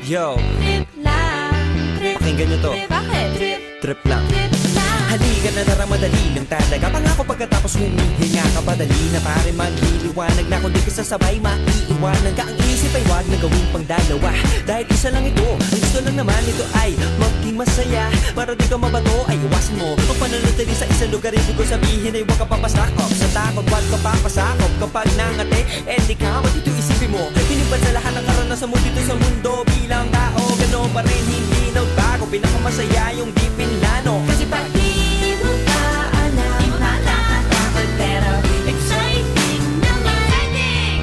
Yo, Trip lang, trip, pakinggan nyo to. trip, bakit? Trip, Trip lang. trip lang. Halika na tara, madali lang talaga. Pangako pagkatapos humihinga ka, padali na pare magliliwanag na. Kung di ka sasabay, maiiwanan ka. Ang isip ay wag na gawing pang dalawa, dahil isa lang ito. Ang gusto lang naman ito ay maging masaya. Para di ka mabato ay iwasan mo ang pananatili sa isang lugar. Ibig ko sabihin ay huwag ka papasakop sa takot, wag ka papasakop. Kapag nangate, di ka matito isipin mo. Pinipad sa lahat ng karanasan mo dito sa mundo. Bilang tao, gano'n pa rin, hindi nagbago. Pinakamasaya yung di pinlano. Kasi pag di mo pa alam, di mo na nakakatakot, pero exciting naman. Exciting!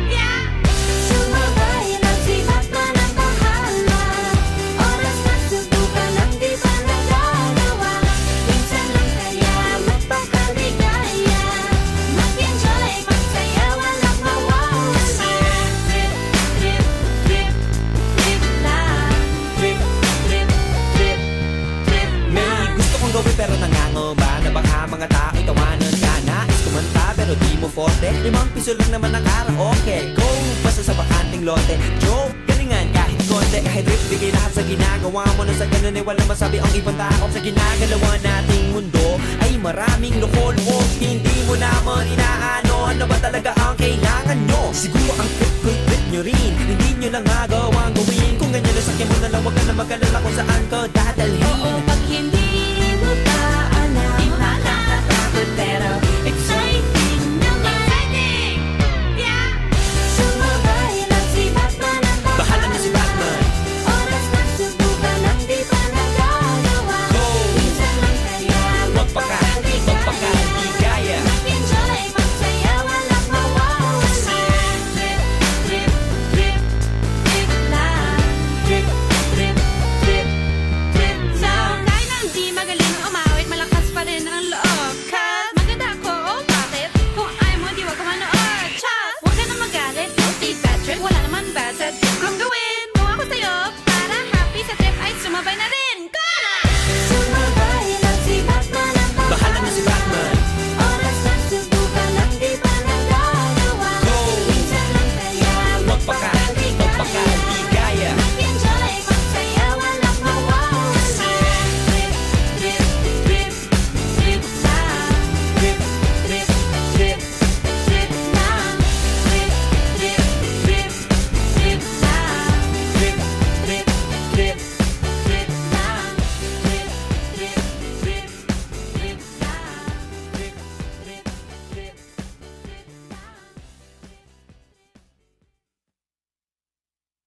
Yeah! Sumabay lang, sibat na ng bahala. Oras na subukan ang di pa nagagawa. Minsan lang kaya magpakaligaya. Mag-enjoy, magsaya, walang mawawala. Trip, trip, trip, trip lang. Trip, trip, trip, trip May gusto kong gawin pero nangangamba na baka mga tao'y tawanan ka. Nais kumanta pero di mo forte. 5 piso lang naman ang karaoke. Go, basta sa bakanting lote. Joke, galingan kahit konti. Kahit rip, bigay lahat sa ginagawa mo. Na sa ganun ay walang masabi ang ibang tao. Sa ginagalawa nating mundo ay maraming loko-loko. Hindi mo naman inaano, ano ba talaga ang kailangan nyo? Siguro ang trip ko'y trip nyo rin. Hindi nyo lang magawang gawin. Kung ganyan na sakyan mo na lang, wag ka na mag-alala kung saan ka dadalhin.